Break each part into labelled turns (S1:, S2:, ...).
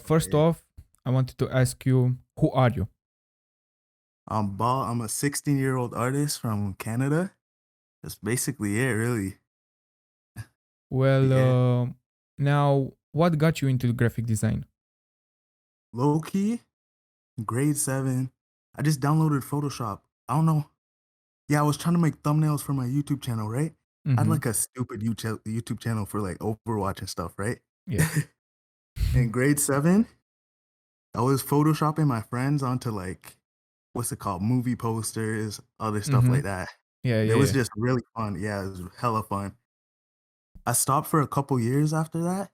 S1: First
S2: Yeah.
S1: off, I wanted to ask you, who are you?
S2: I'm a 16-year-old artist from Canada. That's basically it, really.
S1: Well,
S2: Yeah.
S1: now, what got you into graphic design?
S2: Low key, grade 7. I just downloaded Photoshop. I don't know. Yeah, I was trying to make thumbnails for my YouTube channel, right? I had
S1: Mm-hmm.
S2: like a stupid YouTube channel for like Overwatch and stuff, right?
S1: Yeah.
S2: In grade 7, I was photoshopping my friends onto like what's it called? Movie posters, other stuff
S1: Mm-hmm.
S2: like that.
S1: Yeah,
S2: And it
S1: yeah,
S2: was
S1: yeah.
S2: just really fun. Yeah, it was hella fun. I stopped for a couple years after that,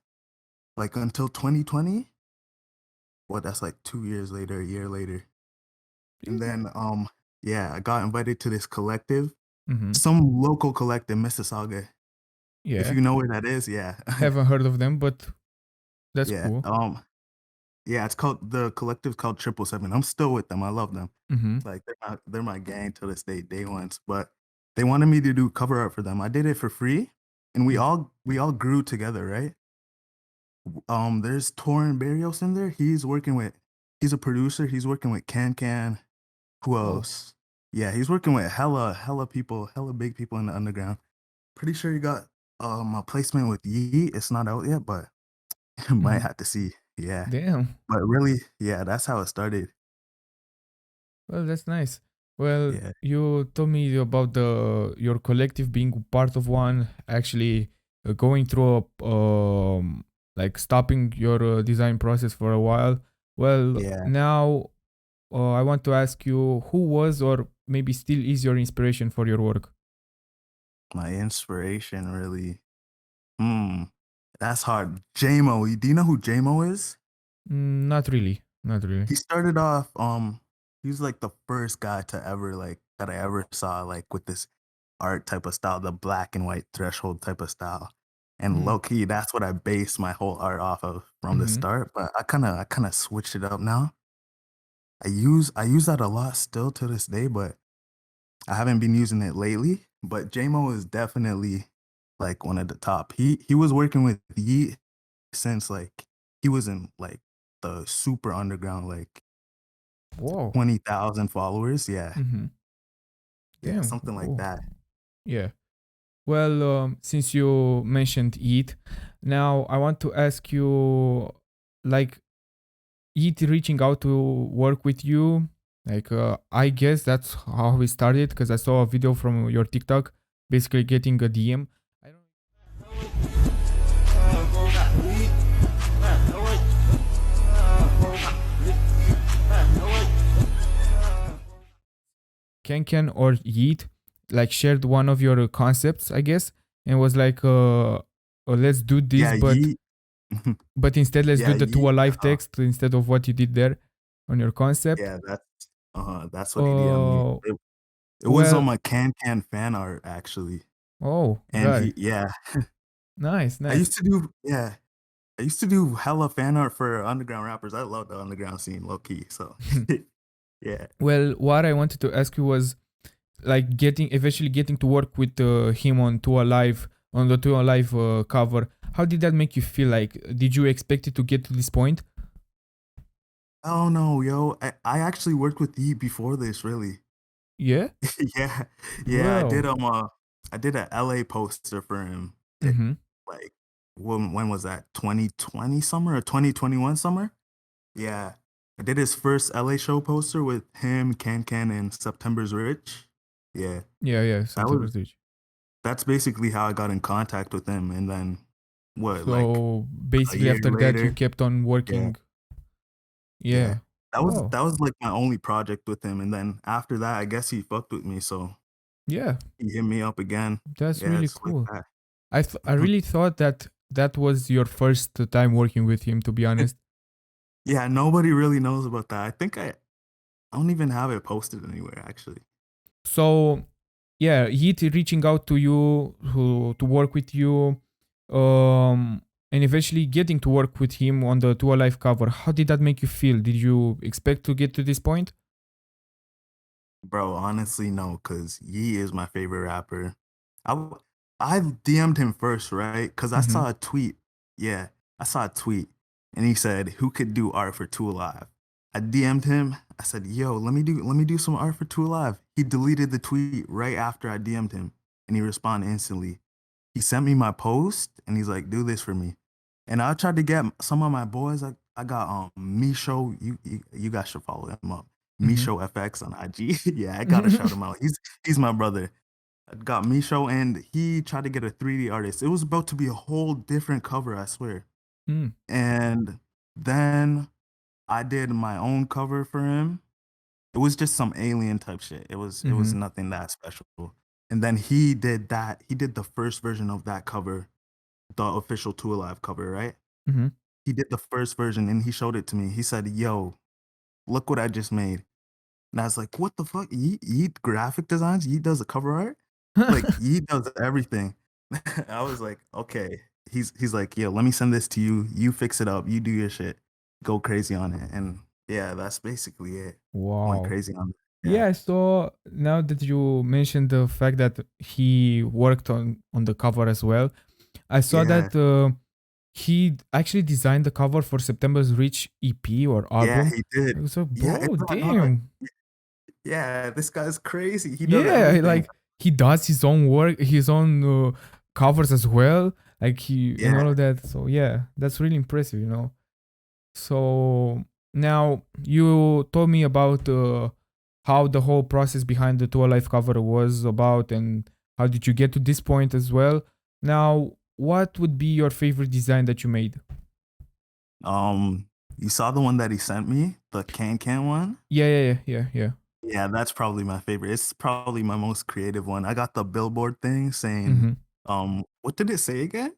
S2: like until 2020. What, that's like 2 years later, a year later. And then yeah, I got invited to this collective,
S1: Mm-hmm.
S2: some local collective, Mississauga. If
S1: Yeah.
S2: you know where that is, yeah.
S1: Haven't heard of them, but that's
S2: Yeah.
S1: cool.
S2: Yeah, it's called the collective's called 777. I'm still with them. I love them.
S1: Mm-hmm.
S2: Like they're my gang till this day ones. But they wanted me to do cover art for them. I did it for free and we
S1: Yeah.
S2: all grew together, right? There's Torrin Barrios in there. He's a producer. He's working with Can. Who
S1: Oh.
S2: else? Yeah, he's working with hella people, hella big people in the underground. Pretty sure he got a placement with Yeat. It's not out yet, but might
S1: Mm-hmm.
S2: have to see. Yeah.
S1: Damn.
S2: But really, yeah, that's how it started.
S1: Well, that's nice. Well,
S2: Yeah.
S1: you told me about your collective being part of one, actually going through like stopping your design process for a while. Well,
S2: Yeah.
S1: now I want to ask you, who was or maybe still is your inspiration for your work?
S2: My inspiration really. Hmm. That's hard. JMO. Do you know who JMO is?
S1: Not really. Not really.
S2: He started off, he was like the first guy to ever like that I ever saw like with this art type of style, the black and white threshold type of style. And
S1: Mm.
S2: low key, that's what I based my whole art off of from the
S1: Mm-hmm.
S2: start. But I kinda switched it up now. I use that a lot still to this day, but I haven't been using it lately. But JMO is definitely like one of the top. He was working with Yeat since like he was in like the super underground, like
S1: Whoa.
S2: 20,000 followers. Yeah.
S1: Mm-hmm.
S2: Yeah,
S1: Damn.
S2: something like
S1: Cool.
S2: that.
S1: Yeah. Well, since you mentioned Yeat, now I want to ask you, like, Yeat reaching out to work with you. Like, I guess that's how we started because I saw a video from your TikTok, basically getting a DM. I don't. Ken or Yeat like shared one of your concepts, I guess, and was like, let's do this,
S2: Yeah,
S1: but
S2: Yeat.
S1: instead let's do
S2: Yeah,
S1: the two
S2: Yeat.
S1: alive text instead of what you did there on your concept.
S2: Yeah, that's what he DM'd me.
S1: Uh,
S2: It was on
S1: well,
S2: my fan art actually.
S1: oh,
S2: And
S1: right,
S2: yeah,
S1: nice,
S2: I
S1: nice.
S2: used to do yeah, I used to do hella fan art for underground rappers. I love the underground scene, low key. So yeah.
S1: Well, what I wanted to ask you was like eventually getting to work with him on Two Alive on the Two Alive cover. How did that make you feel? Like, did you expect it to get to this point?
S2: Oh no, yo. I actually worked with Yeat before this, really.
S1: Yeah.
S2: Yeah. Yeah,
S1: Well.
S2: I did a LA poster for him.
S1: Mm-hmm.
S2: Like when was that? 2020 summer or 2021 summer? Yeah. I did his first LA show poster with him, Can, and September's Rich. Yeah.
S1: Yeah, yeah.
S2: That
S1: Something
S2: was
S1: was rich.
S2: that's basically how I got in contact with him. And then what, like
S1: So
S2: a
S1: basically,
S2: year
S1: after that, you
S2: later?
S1: kept on
S2: Yeah.
S1: working.
S2: Yeah.
S1: Yeah.
S2: That was
S1: Oh,
S2: that was like my only project with him. And then after that, I guess he fucked with me, so
S1: yeah.
S2: he hit me up again.
S1: That's
S2: Yeah,
S1: really
S2: it's like
S1: cool.
S2: that.
S1: I really thought that that was your first time working with him. To be honest.
S2: Yeah, nobody really knows about that. I don't even have it posted anywhere actually.
S1: So yeah, he reaching out to you to work with you, and eventually getting to work with him on the Two Alive cover. How did that make you feel? Did you expect to get to this point?
S2: Bro, honestly, no, because Yee is my favorite rapper. I w- I DM'd him first, right? Because I
S1: Mm-hmm.
S2: saw a tweet. Yeah, I saw a tweet. and he said, "Who could do art for Two Alive?" I DM'd him. I said, "Yo, let me do some art for Two Alive." He deleted the tweet right after I DM'd him, and he responded instantly. He sent me my post, and he's like, "Do this for me." And I tried to get some of my boys. I got Misho. You guys should follow him up.
S1: Mhm.
S2: Misho FX on IG. Yeah, I gotta shout him out. He's my brother. I got Misho, and he tried to get a 3D artist. It was about to be a whole different cover, I swear.
S1: Mm.
S2: And then I did my own cover for him. It was just some alien type shit. It was
S1: Mhm.
S2: nothing that special. And then he did that. He did the first version of that cover, the official Two Alive cover, right?
S1: Mhm.
S2: He did the first version and he showed it to me. He said, "Yo, look what I just made." And I was like, "What the fuck? Yeat graphic designs? Yeat does the cover art? Like Yeat does everything." I was like, "Okay." He's like, "Yo, let me send this to you. You fix it up. You do your shit. Go crazy on it." And yeah, that's basically it. Went
S1: Wow.
S2: crazy on it. Yeah.
S1: Yeah, I saw now that you mentioned the fact that he worked on the cover as well. I saw
S2: Yeah.
S1: that he actually designed the cover for September's Reach EP or
S2: Yeah,
S1: album.
S2: he did.
S1: I was like,
S2: Yeah,
S1: bro,
S2: it's not no,
S1: damn.
S2: yeah, this guy's crazy. He does
S1: Yeah,
S2: everything.
S1: like he does his own work, his own covers as well. Like he and
S2: Yeah.
S1: all of that. So yeah, that's really impressive, you know. So now you told me about how the whole process behind the Two Alive cover was about and how did you get to this point as well. Now, what would be your favorite design that you made?
S2: Um, you saw the one that he sent me, the can one?
S1: Yeah, yeah, yeah, yeah, yeah.
S2: Yeah, that's probably my favorite. It's probably my most creative one. I got the billboard thing saying,
S1: Mm-hmm.
S2: what did it say again?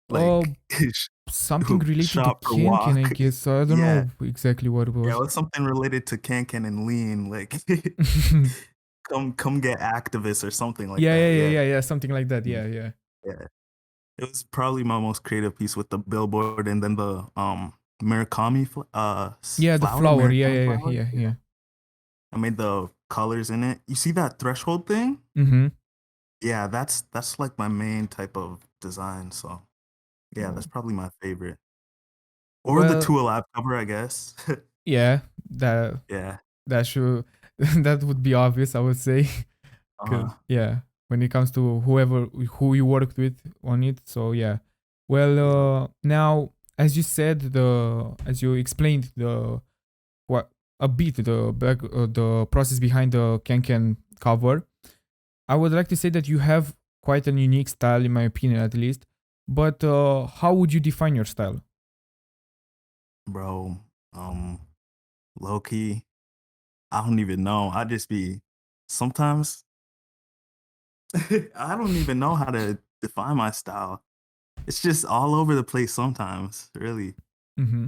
S2: Like
S1: Oh, something related to
S2: shop for
S1: Can, I
S2: walk.
S1: guess. I don't
S2: Yeah.
S1: know exactly what it
S2: Yeah, it
S1: was.
S2: was something related to can and lean, like come get activists or something like
S1: Yeah, yeah,
S2: that.
S1: yeah,
S2: Yeah.
S1: yeah, yeah, something like that.
S2: Mm,
S1: Yeah, yeah.
S2: yeah. It was probably my most creative piece with the billboard and then the Murakami
S1: Yeah, the
S2: flower,
S1: flower. Yeah,
S2: Murakami
S1: yeah, yeah,
S2: flower.
S1: yeah,
S2: Yeah.
S1: yeah.
S2: I made the colors in it. You see that threshold thing?
S1: Mm-hmm.
S2: Yeah, that's like my main type of design. So yeah,
S1: Oh.
S2: that's probably my favorite. Or the
S1: Well,
S2: Two Alive cover, I guess.
S1: yeah, that
S2: Yeah.
S1: that should that would be obvious, I would say. Cause
S2: Uh-huh.
S1: yeah, when it comes to who you worked with on it, so yeah. Well,
S2: Yeah.
S1: now as you said, the as you explained the what a bit the process behind the Can cover, I would like to say that you have quite an unique style, in my opinion, at least. But how would you define your style?
S2: Bro, low key, I don't even know. I just be sometimes I don't even know how to define my style. It's just all over the place sometimes, really.
S1: Mm-hmm.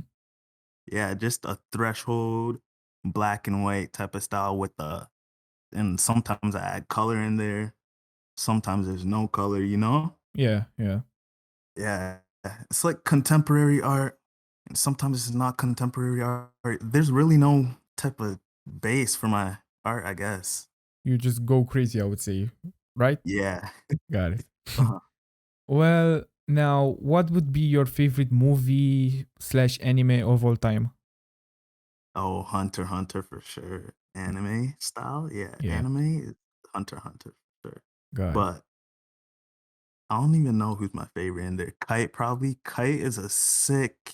S2: Yeah, just a threshold, black and white type of style with the and sometimes I add color in there. Sometimes there's no color, you know?
S1: Yeah, yeah.
S2: Yeah. It's like contemporary art. And sometimes it's not contemporary art. There's really no type of base for my art, I guess.
S1: You just go crazy, I would say, right?
S2: Yeah.
S1: Got it.
S2: Uh-huh.
S1: Well, now, what would be your favorite movie slash anime of all time?
S2: Oh, Hunter x Hunter for sure. Anime style? Yeah,
S1: Yeah,
S2: anime is Hunter x Hunter for sure.
S1: got it.
S2: But I don't even know who's my favorite in there. Kite probably. Kite is a sick.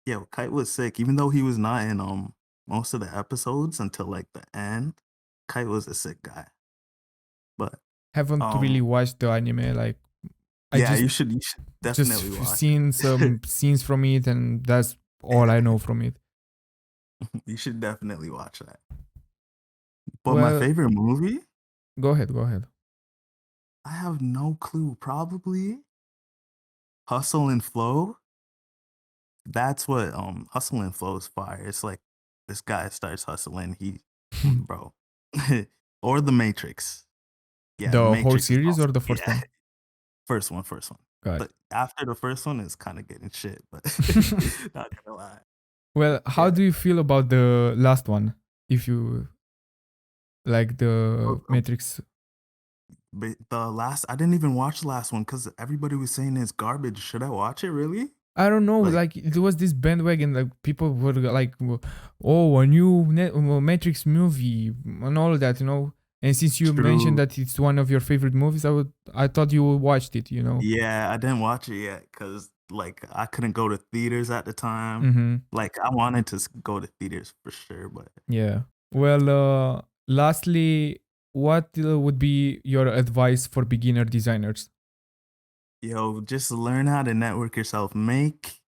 S2: Yeah, Kite was sick, even though he was not in most of the episodes until like the end. Kite was a sick guy. But
S1: Haven't really
S2: um
S1: watched the anime. Like, I
S2: yeah,
S1: just
S2: you should
S1: just
S2: definitely watch
S1: seen
S2: it.
S1: some scenes from it, and that's all I
S2: Yeah,
S1: know from it.
S2: you should definitely watch that. But my
S1: Well,
S2: favorite movie,
S1: go ahead, go ahead.
S2: I have no clue. Probably Hustle and Flow. That's what Hustle and Flow is fire. It's like this guy starts hustling, bro. Or The Matrix. Yeah, The
S1: The whole
S2: Matrix is
S1: series or
S2: also
S1: the first
S2: yeah.
S1: one?
S2: First one.
S1: Got
S2: But after the first one, it's kind of getting shit, but
S1: it.
S2: not gonna lie.
S1: Well, how
S2: Yeah.
S1: do you feel about the last one? If you like the
S2: Oh,
S1: Matrix.
S2: but the last, I didn't even watch the last one because everybody was saying it's garbage. Should I watch it really?
S1: I don't know,
S2: Like,
S1: like there was this bandwagon, like people were like, "Oh, a new Matrix movie" and all of that, you know. And since you mentioned
S2: true.
S1: that it's one of your favorite movies, I thought you watched it, you know.
S2: Yeah, I didn't watch it yet because like I couldn't go to theaters at the time.
S1: Mm-hmm.
S2: Like I wanted to go to theaters for sure, but
S1: Yeah. Well, lastly, what would be your advice for beginner designers?
S2: yo, just learn how to network yourself. Make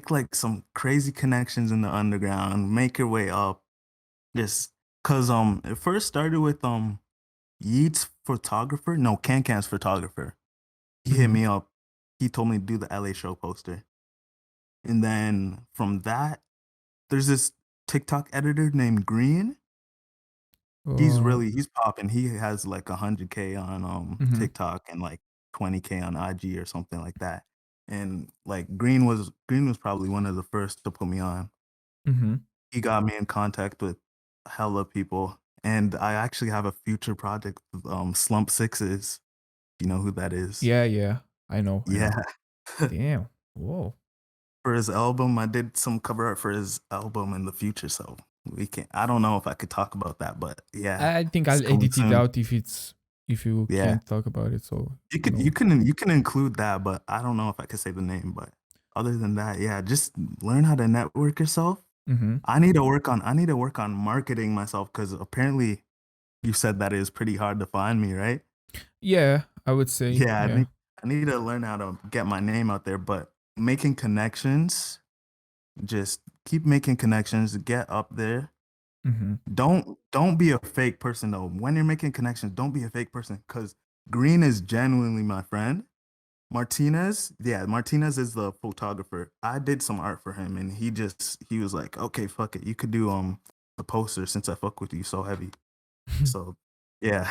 S2: like some crazy connections in the underground. Make your way up. Just cause it first started with Yeat's photographer, no, Can's photographer. He hit
S1: Mm-hmm.
S2: me up. He told me to do the LA show poster. And then from that, there's this TikTok editor named Green.
S1: Uh,
S2: He's popping. He has like 100K on
S1: mm-hmm.
S2: TikTok and like 20K on IG or something like that. And like Green was probably one of the first to put me on.
S1: Mm-hmm.
S2: He got me in contact with hella people. And I actually have a future project with Slump Sixes. You know who that is?
S1: Yeah, yeah. I know.
S2: Yeah.
S1: Damn. Whoa.
S2: For his album, I did some cover art for his album in the future, so we can I don't know if I could talk about that, but yeah,
S1: I think
S2: it's
S1: I'll
S2: coming
S1: edit it
S2: soon.
S1: out if you
S2: Yeah.
S1: can't talk about it. So
S2: You
S1: you
S2: could
S1: know.
S2: you can include that, but I don't know if I could say the name, but other than that, yeah, just learn how to network yourself.
S1: Mm-hmm.
S2: I need to work on marketing myself because apparently you said that is pretty hard to find me, right?
S1: Yeah, I would say.
S2: Yeah,
S1: Yeah.
S2: I need to learn how to get my name out there, but making connections, just keep making connections, get up there.
S1: Mm-hmm.
S2: Don't be a fake person though. When you're making connections, don't be a fake person because Green is genuinely my friend. Martinez, yeah, Martinez is the photographer. I did some art for him and he was like, "Okay, fuck it. You could do the poster since I fuck with you so heavy." So, yeah.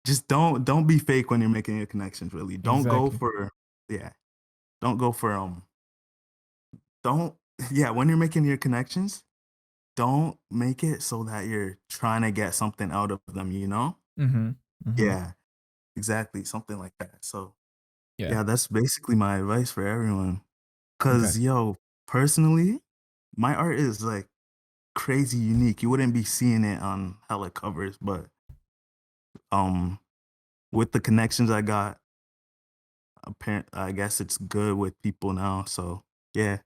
S2: Just don't be fake when you're making your connections, really. Don't go
S1: Exactly.
S2: for yeah. Don't go for don't yeah, when you're making your connections, don't make it so that you're trying to get something out of them, you know?
S1: Mm-hmm. Mm-hmm.
S2: Yeah, exactly, something like that. So,
S1: Yeah.
S2: yeah, that's basically my advice for everyone.
S1: Okay.
S2: Cause yo, personally, my art is like crazy unique. You wouldn't be seeing it on hella covers, but um, with the connections I got, apparent, I guess it's good with people now. So yeah,